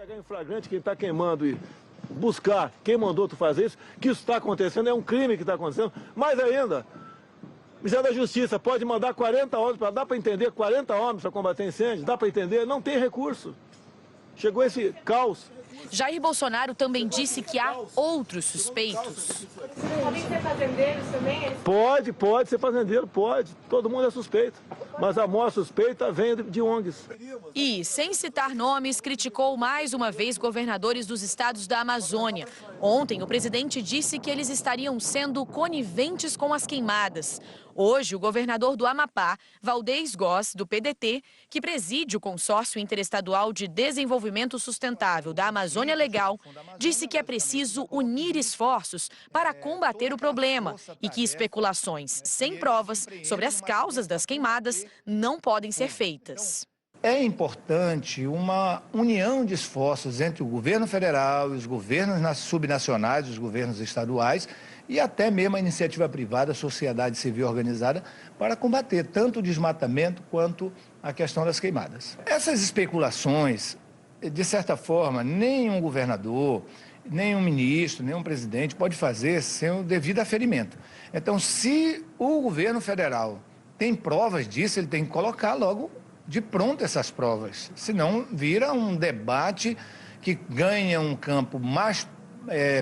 Pegar em flagrante quem está queimando e buscar quem mandou tu fazer isso, que isso está acontecendo, é um crime que está acontecendo. Mais ainda, o Ministério da Justiça pode mandar 40 homens, dá para entender, 40 homens para combater incêndio, dá para entender, não tem recurso. Chegou esse caos. Jair Bolsonaro também disse que há outros suspeitos. Podem ser fazendeiros também? Pode ser fazendeiro, pode. Todo mundo é suspeito. Mas a maior suspeita vem de ONGs. E, sem citar nomes, criticou mais uma vez governadores dos estados da Amazônia. Ontem, o presidente disse que eles estariam sendo coniventes com as queimadas. Hoje, o governador do Amapá, Valdez Góes, do PDT, que preside o Consórcio Interestadual de Desenvolvimento Sustentável da Amazônia Legal, disse que é preciso unir esforços para combater o problema e que especulações sem provas sobre as causas das queimadas não podem ser feitas. É importante uma união de esforços entre o governo federal e os governos subnacionais, os governos estaduais e até mesmo a iniciativa privada, a sociedade civil organizada, para combater tanto o desmatamento quanto a questão das queimadas. Essas especulações, de certa forma, nenhum governador, nenhum ministro, nenhum presidente pode fazer sem o devido aferimento. Então, se o governo federal tem provas disso, ele tem que colocar logo de pronto essas provas, senão vira um debate que ganha um campo mais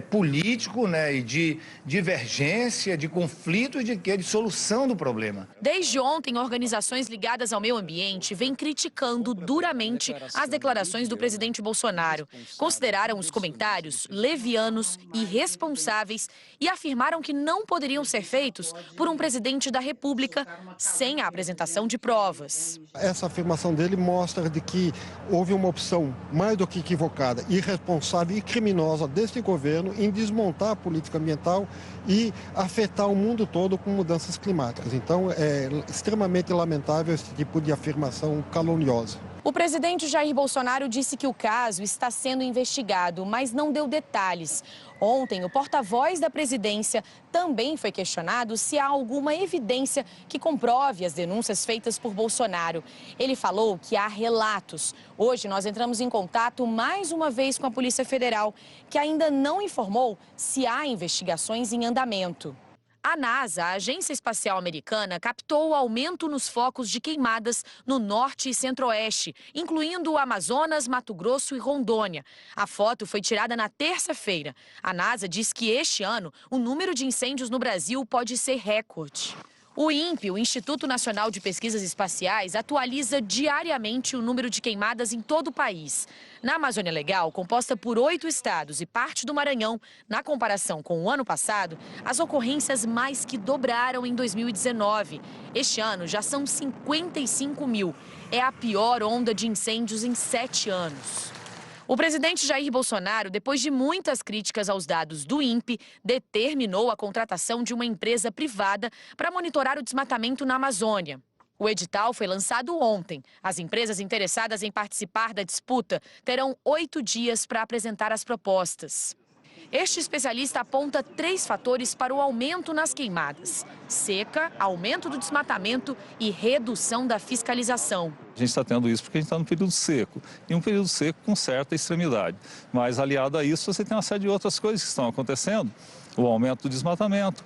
político, né, e de divergência, de conflitos, de solução do problema. Desde ontem, organizações ligadas ao meio ambiente vêm criticando duramente as declarações do presidente Bolsonaro. Consideraram os comentários levianos, irresponsáveis e afirmaram que não poderiam ser feitos por um presidente da República sem a apresentação de provas. Essa afirmação dele mostra de que houve uma opção mais do que equivocada, irresponsável e criminosa deste governo em desmontar a política ambiental e afetar o mundo todo com mudanças climáticas. Então, é extremamente lamentável esse tipo de afirmação caluniosa. O presidente Jair Bolsonaro disse que o caso está sendo investigado, mas não deu detalhes. Ontem, o porta-voz da presidência também foi questionado se há alguma evidência que comprove as denúncias feitas por Bolsonaro. Ele falou que há relatos. Hoje, nós entramos em contato mais uma vez com a Polícia Federal, que ainda não informou se há investigações em andamento. A NASA, a Agência Espacial Americana, captou o aumento nos focos de queimadas no norte e centro-oeste, incluindo o Amazonas, Mato Grosso e Rondônia. A foto foi tirada na terça-feira. A NASA diz que este ano o número de incêndios no Brasil pode ser recorde. O INPE, o Instituto Nacional de Pesquisas Espaciais, atualiza diariamente o número de queimadas em todo o país. Na Amazônia Legal, composta por 8 estados e parte do Maranhão, na comparação com o ano passado, as ocorrências mais que dobraram em 2019. Este ano já são 55 mil. É a pior onda de incêndios em 7 anos. O presidente Jair Bolsonaro, depois de muitas críticas aos dados do INPE, determinou a contratação de uma empresa privada para monitorar o desmatamento na Amazônia. O edital foi lançado ontem. As empresas interessadas em participar da disputa terão 8 dias para apresentar as propostas. Este especialista aponta 3 fatores para o aumento nas queimadas: seca, aumento do desmatamento e redução da fiscalização. A gente está tendo isso porque a gente está num período seco, e um período seco com certa extremidade. Mas, aliado a isso, você tem uma série de outras coisas que estão acontecendo. O aumento do desmatamento,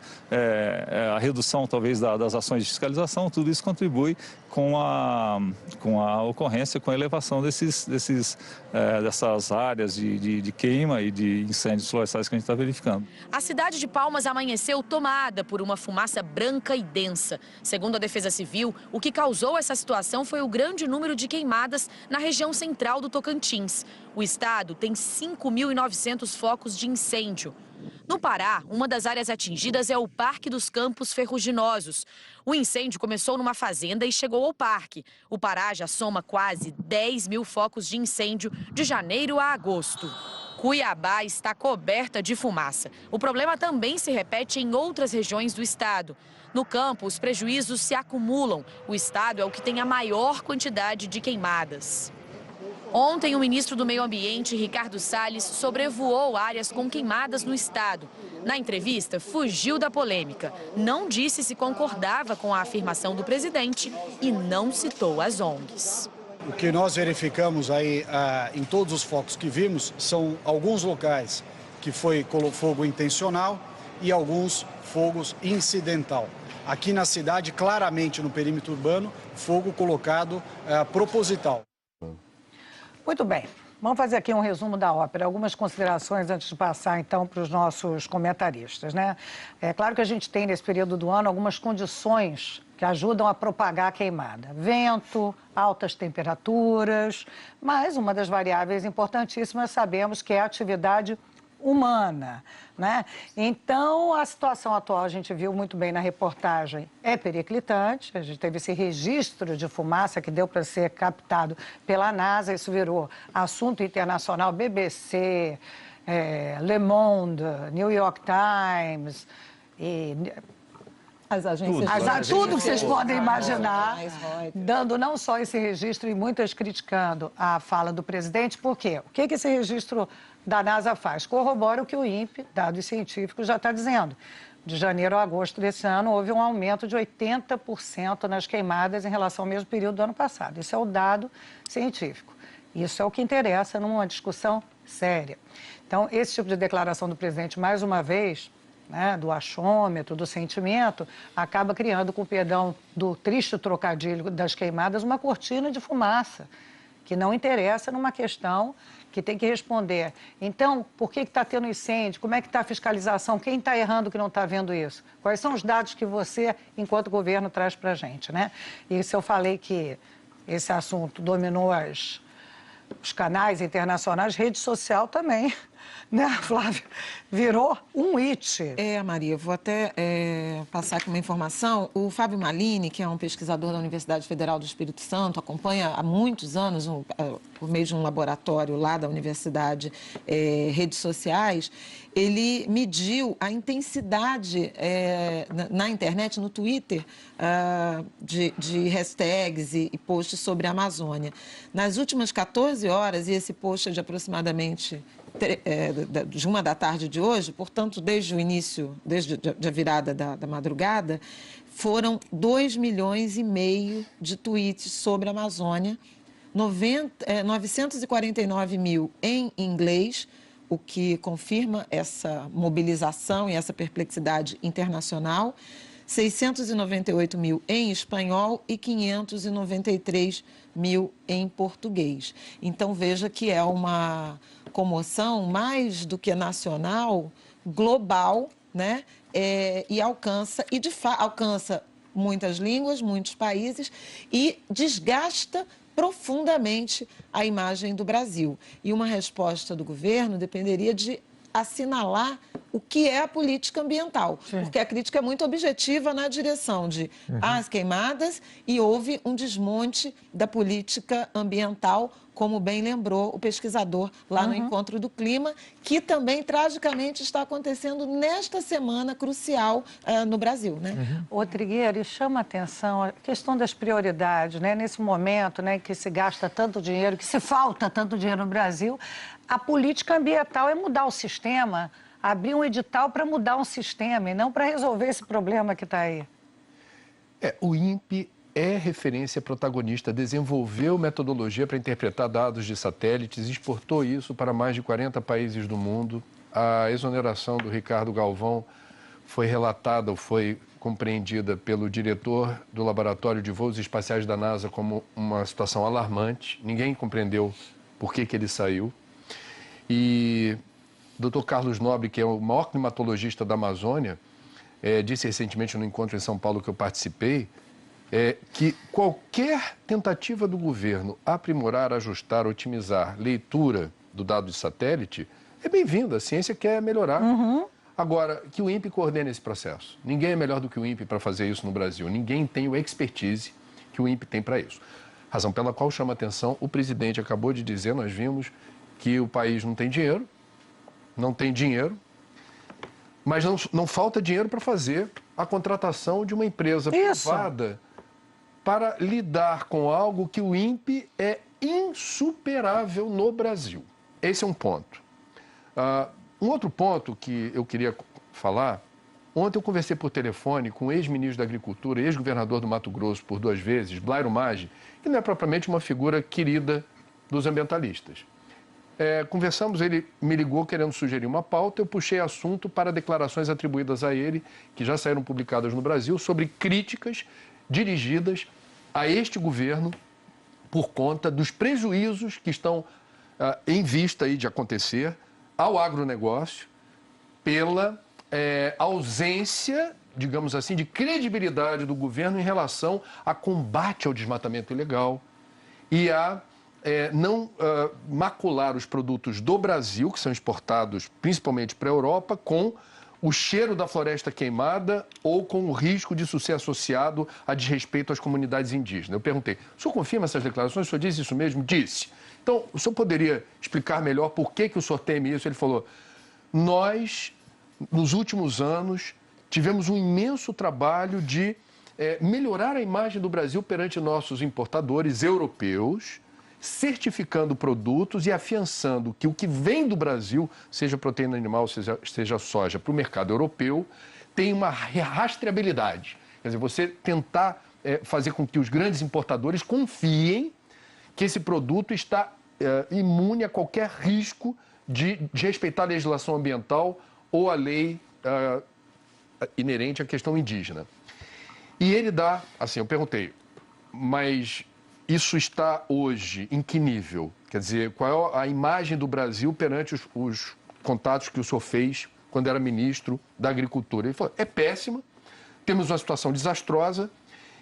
a redução, talvez, das ações de fiscalização, tudo isso contribui com a ocorrência, com a elevação dessas áreas de queima e de incêndios florestais que a gente está verificando. A cidade de Palmas amanheceu tomada por uma fumaça branca e densa. Segundo a Defesa Civil, o que causou essa situação foi o grande número de queimadas na região central do Tocantins. O estado tem 5.900 focos de incêndio. No Pará, uma das áreas atingidas é o Parque dos Campos Ferruginosos. O incêndio começou numa fazenda e chegou ao parque. O Pará já soma quase 10 mil focos de incêndio de janeiro a agosto. Cuiabá está coberta de fumaça. O problema também se repete em outras regiões do estado. No campo, os prejuízos se acumulam. O estado é o que tem a maior quantidade de queimadas. Ontem, o ministro do Meio Ambiente, Ricardo Salles, sobrevoou áreas com queimadas no estado. Na entrevista, fugiu da polêmica. Não disse se concordava com a afirmação do presidente e não citou as ONGs. O que nós verificamos aí em todos os focos que vimos são alguns locais que foi fogo intencional e alguns fogos incidental. Aqui na cidade, claramente no perímetro urbano, fogo colocado proposital. Muito bem. Vamos fazer aqui um resumo da ópera. Algumas considerações antes de passar, então, para os nossos comentaristas, né? É claro que a gente tem, nesse período do ano, algumas condições que ajudam a propagar a queimada. Vento, altas temperaturas, mas uma das variáveis importantíssimas sabemos que é a atividade humana, né? Então, a situação atual, a gente viu muito bem na reportagem, é periclitante. A gente teve esse registro de fumaça que deu para ser captado pela NASA. Isso virou assunto internacional, BBC, Le Monde, New York Times e... As agências... Tudo que vocês podem imaginar, dando não só esse registro e muitas criticando a fala do presidente. Por quê? O que esse registro da NASA faz? Corrobora o que o INPE, dados científicos, já está dizendo. De janeiro a agosto desse ano, houve um aumento de 80% nas queimadas em relação ao mesmo período do ano passado. Isso é o dado científico. Isso é o que interessa numa discussão séria. Então, esse tipo de declaração do presidente, mais uma vez... né, do achômetro, do sentimento, acaba criando, com o perdão do triste trocadilho das queimadas, uma cortina de fumaça, que não interessa numa questão que tem que responder. Então, por que está tendo incêndio? Como é que está a fiscalização? Quem está errando que não está vendo isso? Quais são os dados que você, enquanto governo, traz para a gente, né? E se eu falei que esse assunto dominou os canais internacionais, rede social também, né, Flávia? Virou um hit. Maria, vou até passar aqui uma informação. O Fábio Malini, que é um pesquisador da Universidade Federal do Espírito Santo, acompanha há muitos anos, por meio de um laboratório lá da universidade, redes sociais, ele mediu a intensidade na internet, no Twitter, de hashtags e posts sobre a Amazônia. Nas últimas 14 horas, e esse post é de aproximadamente de 1 da tarde de hoje, portanto, desde o início, desde a virada da madrugada, foram 2,5 milhões de tweets sobre a Amazônia, 949 mil em inglês, o que confirma essa mobilização e essa perplexidade internacional, 698 mil em espanhol e 593 mil em português. Então, veja que é uma comoção mais do que nacional, global, né? E alcança muitas línguas, muitos países e desgasta profundamente a imagem do Brasil. E uma resposta do governo dependeria de assinalar o que é a política ambiental, porque a crítica é muito objetiva na direção de as queimadas e houve um desmonte da política ambiental, como bem lembrou o pesquisador lá no Encontro do Clima, que também tragicamente está acontecendo nesta semana crucial no Brasil, né? Ô, Trigueiro, chama a atenção a questão das prioridades, né? Nesse momento, né, que se gasta tanto dinheiro, que se falta tanto dinheiro no Brasil, a política ambiental é mudar o sistema, abrir um edital para mudar um sistema e não para resolver esse problema que está aí. O INPE é referência protagonista, desenvolveu metodologia para interpretar dados de satélites, exportou isso para mais de 40 países do mundo. A exoneração do Ricardo Galvão foi relatada ou foi compreendida pelo diretor do Laboratório de Voos Espaciais da NASA como uma situação alarmante. Ninguém compreendeu por que ele saiu. E o Dr. Carlos Nobre, que é o maior climatologista da Amazônia, disse recentemente no encontro em São Paulo que eu participei, que qualquer tentativa do governo aprimorar, ajustar, otimizar leitura do dado de satélite é bem-vinda. A ciência quer melhorar. Agora, que o INPE coordene esse processo. Ninguém é melhor do que o INPE para fazer isso no Brasil. Ninguém tem o expertise que o INPE tem para isso. Razão pela qual chama atenção, o presidente acabou de dizer, nós vimos que o país não tem dinheiro, mas não falta dinheiro para fazer a contratação de uma empresa privada para lidar com algo que o INPE é insuperável no Brasil. Esse é um ponto. Um outro ponto que eu queria falar Ontem eu conversei por telefone com o ex-ministro da Agricultura, ex-governador do Mato Grosso por 2 vezes, Blairo Maggi, que não é propriamente uma figura querida dos ambientalistas. Conversamos, ele me ligou querendo sugerir uma pauta, eu puxei assunto para declarações atribuídas a ele, que já saíram publicadas no Brasil, sobre críticas dirigidas a este governo por conta dos prejuízos que estão em vista aí de acontecer ao agronegócio pela ausência, digamos assim, de credibilidade do governo em relação a combate ao desmatamento ilegal e a não macular os produtos do Brasil, que são exportados principalmente para a Europa, com o cheiro da floresta queimada ou com o risco disso ser associado a desrespeito às comunidades indígenas. Eu perguntei, o senhor confirma essas declarações? O senhor disse isso mesmo? Disse. Então, o senhor poderia explicar melhor por que o senhor teme isso? Ele falou, nós, nos últimos anos, tivemos um imenso trabalho de melhorar a imagem do Brasil perante nossos importadores europeus, certificando produtos e afiançando que o que vem do Brasil, seja proteína animal, seja soja, para o mercado europeu, tem uma rastreabilidade. Quer dizer, você tentar fazer com que os grandes importadores confiem que esse produto está imune a qualquer risco de respeitar a legislação ambiental ou a lei inerente à questão indígena. E ele dá, assim, eu perguntei, mas isso está hoje em que nível? Quer dizer, qual é a imagem do Brasil perante os contatos que o senhor fez quando era ministro da Agricultura? Ele falou, é péssima, temos uma situação desastrosa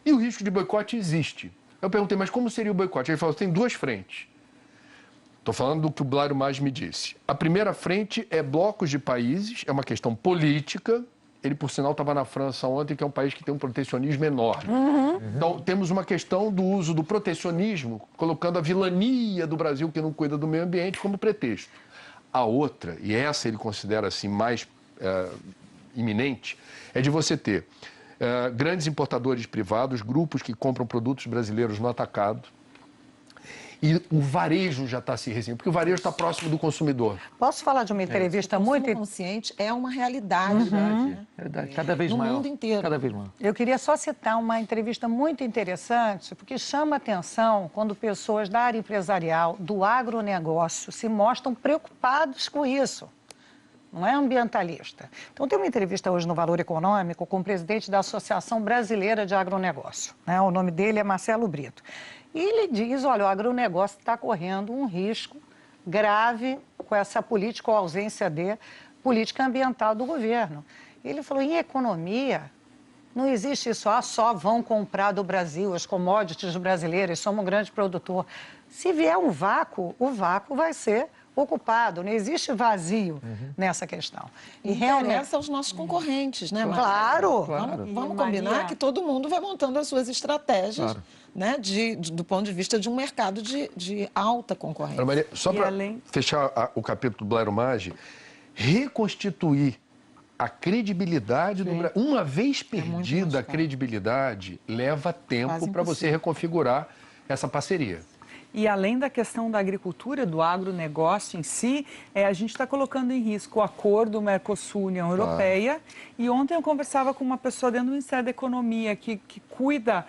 e o risco de boicote existe. Eu perguntei, mas como seria o boicote? Ele falou, tem 2 frentes. Estou falando do que o Blairo Maggi me disse. A primeira frente é blocos de países, é uma questão política. Ele, por sinal, estava na França ontem, que é um país que tem um protecionismo enorme. Então, temos uma questão do uso do protecionismo, colocando a vilania do Brasil, que não cuida do meio ambiente, como pretexto. A outra, e essa ele considera assim mais iminente, é de você ter grandes importadores privados, grupos que compram produtos brasileiros no atacado, e o varejo já está se resistindo, porque o varejo está próximo do consumidor. Posso falar de uma entrevista muito... O consciente é uma realidade, né? Cada vez maior. No mundo inteiro. Cada vez maior. Eu queria só citar uma entrevista muito interessante, porque chama atenção quando pessoas da área empresarial, do agronegócio, se mostram preocupados com isso. Não é ambientalista. Então, tem uma entrevista hoje no Valor Econômico com o presidente da Associação Brasileira de Agronegócio. Né? O nome dele é Marcelo Brito. E ele diz, olha, o agronegócio está correndo um risco grave com essa política ou ausência de política ambiental do governo. Ele falou, em economia, não existe isso, só vão comprar do Brasil as commodities brasileiras, somos um grande produtor. Se vier um vácuo, o vácuo vai ser ocupado, não existe vazio nessa questão. E interessa aos nossos concorrentes, né, Maria? Claro! Vamos combinar que todo mundo vai montando as suas estratégias, né, do ponto de vista de um mercado de alta concorrência. Maria, só para fechar o capítulo do Blairo Maggi, reconstituir a credibilidade do Brasil. Uma vez perdida a credibilidade, leva tempo para você reconfigurar essa parceria. E além da questão da agricultura, do agronegócio em si, a gente está colocando em risco o acordo Mercosul-União Europeia. E ontem eu conversava com uma pessoa dentro do Ministério da Economia que cuida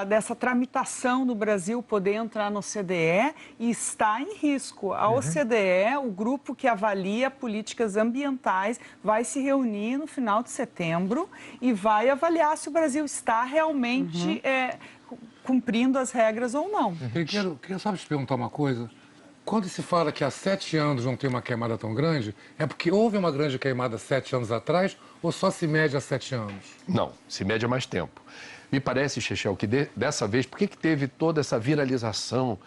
dessa tramitação do Brasil poder entrar no OCDE e está em risco. A OCDE, o grupo que avalia políticas ambientais, vai se reunir no final de setembro e vai avaliar se o Brasil está realmente... cumprindo as regras ou não. Eu queria só te perguntar uma coisa. Quando se fala que há 7 anos não tem uma queimada tão grande, é porque houve uma grande queimada 7 anos atrás ou só se mede há 7 anos? Não, se mede há mais tempo. Me parece, Chechel, que dessa vez, por que teve toda essa viralização,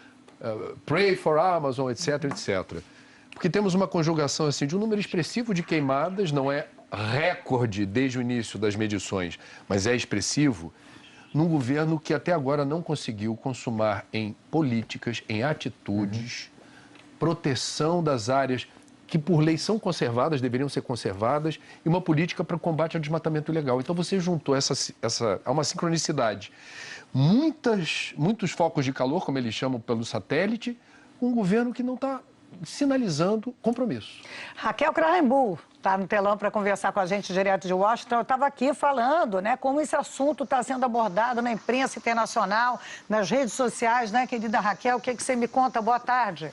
pray for Amazon, etc, etc? Porque temos uma conjugação assim, de um número expressivo de queimadas, não é recorde desde o início das medições, mas é expressivo, num governo que até agora não conseguiu consumar em políticas, em atitudes, proteção das áreas que por lei são conservadas, deveriam ser conservadas, e uma política para o combate ao desmatamento ilegal. Então você juntou há uma sincronicidade. Muitos focos de calor, como eles chamam pelo satélite, com um governo que não está sinalizando compromisso. Raquel Krahenbuhl está no telão para conversar com a gente direto de Washington. Eu estava aqui falando, né, como esse assunto está sendo abordado na imprensa internacional, nas redes sociais, né, querida Raquel? O que você me conta? Boa tarde.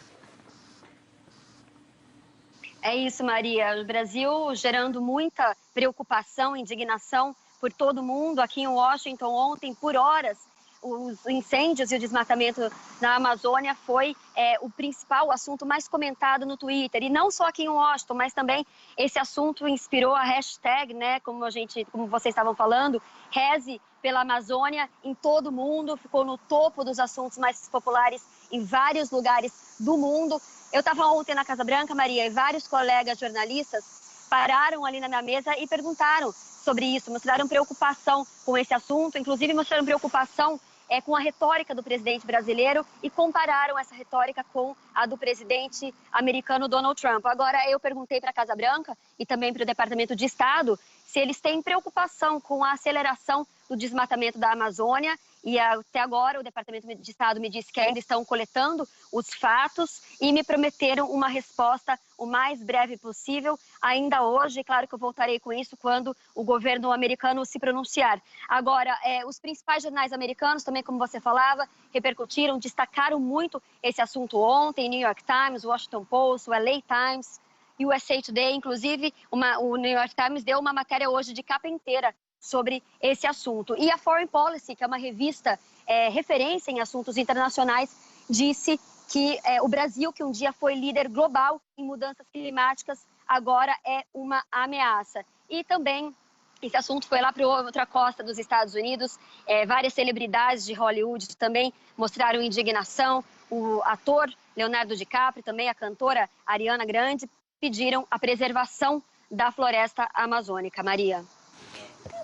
É isso, Maria. O Brasil gerando muita preocupação, indignação por todo mundo. Aqui em Washington, ontem, por horas, os incêndios e o desmatamento na Amazônia foi o principal assunto mais comentado no Twitter. E não só aqui em Washington, mas também esse assunto inspirou a hashtag, né, como vocês estavam falando, Reze pela Amazônia em todo o mundo. Ficou no topo dos assuntos mais populares em vários lugares do mundo. Eu estava ontem na Casa Branca, Maria, e vários colegas jornalistas pararam ali na minha mesa e perguntaram sobre isso, mostraram preocupação com esse assunto, inclusive mostraram preocupação com a retórica do presidente brasileiro e compararam essa retórica com a do presidente americano Donald Trump. Agora, eu perguntei para a Casa Branca e também para o Departamento de Estado se eles têm preocupação com a aceleração do desmatamento da Amazônia. E até agora o Departamento de Estado me disse que ainda estão coletando os fatos e me prometeram uma resposta o mais breve possível, ainda hoje. Claro que eu voltarei com isso quando o governo americano se pronunciar. Agora, os principais jornais americanos, também como você falava, repercutiram, destacaram muito esse assunto ontem. New York Times, Washington Post, o LA Times, USA Today, inclusive o New York Times deu uma matéria hoje de capa inteira sobre esse assunto. E a Foreign Policy, que é uma revista referência em assuntos internacionais, disse que o Brasil, que um dia foi líder global em mudanças climáticas, agora é uma ameaça. E também esse assunto foi lá para outra costa dos Estados Unidos. Várias celebridades de Hollywood também mostraram indignação. O ator Leonardo DiCaprio, também a cantora Ariana Grande, pediram a preservação da floresta amazônica. Maria.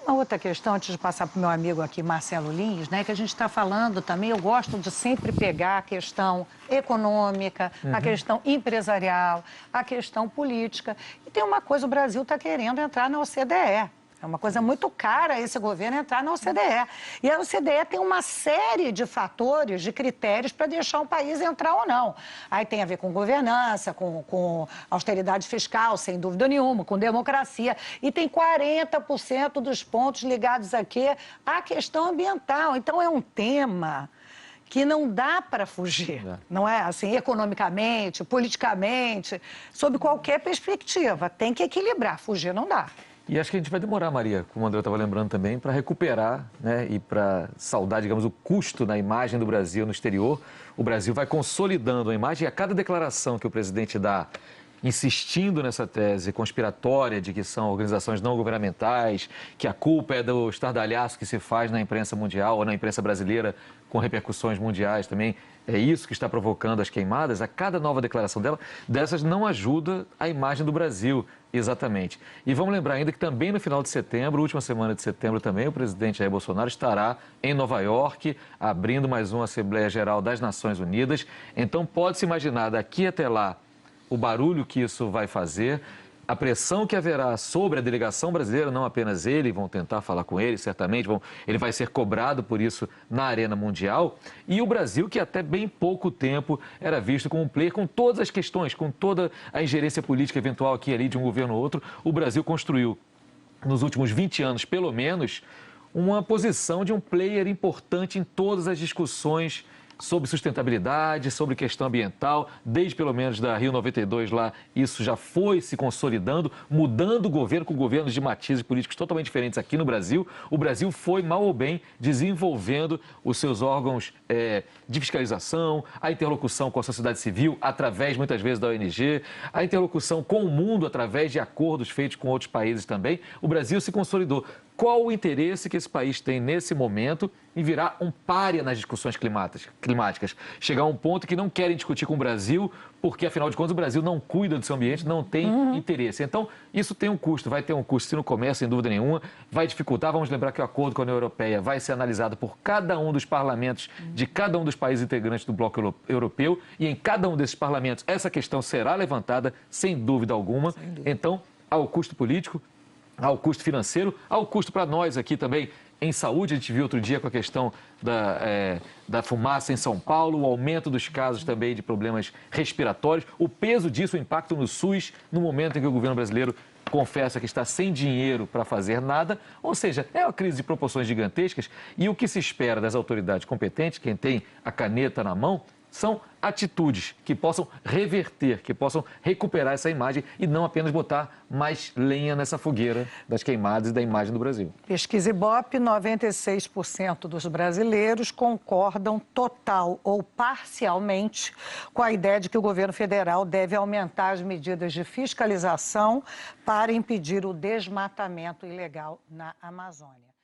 Uma outra questão, antes de passar para o meu amigo aqui, Marcelo Lins, né, que a gente está falando também, eu gosto de sempre pegar a questão econômica, a questão empresarial, a questão política. E tem uma coisa, o Brasil está querendo entrar na OCDE. É uma coisa muito cara esse governo entrar na OCDE. E a OCDE tem uma série de fatores, de critérios para deixar um país entrar ou não. Aí tem a ver com governança, com austeridade fiscal, sem dúvida nenhuma, com democracia. E tem 40% dos pontos ligados aqui à questão ambiental. Então é um tema que não dá para fugir, não é? Assim, economicamente, politicamente, sob qualquer perspectiva. Tem que equilibrar, fugir não dá. E acho que a gente vai demorar, Maria, como o André estava lembrando também, para recuperar, né, e para saldar, digamos, o custo na imagem do Brasil no exterior. O Brasil vai consolidando a imagem e a cada declaração que o presidente dá, insistindo nessa tese conspiratória de que são organizações não governamentais, que a culpa é do estardalhaço que se faz na imprensa mundial ou na imprensa brasileira com repercussões mundiais também, é isso que está provocando as queimadas. A cada nova declaração dessas não ajuda a imagem do Brasil, exatamente. E vamos lembrar ainda que também no final de setembro, última semana de setembro também, o presidente Jair Bolsonaro estará em Nova York, abrindo mais uma Assembleia Geral das Nações Unidas. Então pode-se imaginar daqui até lá o barulho que isso vai fazer, a pressão que haverá sobre a delegação brasileira, não apenas ele, vão tentar falar com ele, certamente, ele vai ser cobrado por isso na arena mundial. E o Brasil, que até bem pouco tempo era visto como um player com todas as questões, com toda a ingerência política eventual aqui e ali de um governo ou outro, o Brasil construiu, nos últimos 20 anos pelo menos, uma posição de um player importante em todas as discussões sobre sustentabilidade, sobre questão ambiental, desde pelo menos da Rio 92 lá, isso já foi se consolidando, mudando o governo com governos de matizes políticos totalmente diferentes aqui no Brasil. O Brasil foi, mal ou bem, desenvolvendo os seus órgãos de fiscalização, a interlocução com a sociedade civil, através, muitas vezes, da ONG, a interlocução com o mundo, através de acordos feitos com outros países também. O Brasil se consolidou. Qual o interesse que esse país tem nesse momento em virar um pária nas discussões climáticas? Chegar a um ponto que não querem discutir com o Brasil, porque, afinal de contas, o Brasil não cuida do seu ambiente, não tem interesse. Então, isso tem um custo, vai ter um custo, se não começa, sem dúvida nenhuma, vai dificultar. Vamos lembrar que o acordo com a União Europeia vai ser analisado por cada um dos parlamentos de cada um dos países integrantes do bloco europeu, e em cada um desses parlamentos essa questão será levantada, sem dúvida alguma. Então, há o custo político, ao custo financeiro, ao custo para nós aqui também, em saúde. A gente viu outro dia com a questão da fumaça em São Paulo, o aumento dos casos também de problemas respiratórios, o peso disso, o impacto no SUS, no momento em que o governo brasileiro confessa que está sem dinheiro para fazer nada, ou seja, é uma crise de proporções gigantescas e o que se espera das autoridades competentes, quem tem a caneta na mão, são atitudes que possam reverter, que possam recuperar essa imagem e não apenas botar mais lenha nessa fogueira das queimadas e da imagem do Brasil. Pesquisa Ibope, 96% dos brasileiros concordam total ou parcialmente com a ideia de que o governo federal deve aumentar as medidas de fiscalização para impedir o desmatamento ilegal na Amazônia.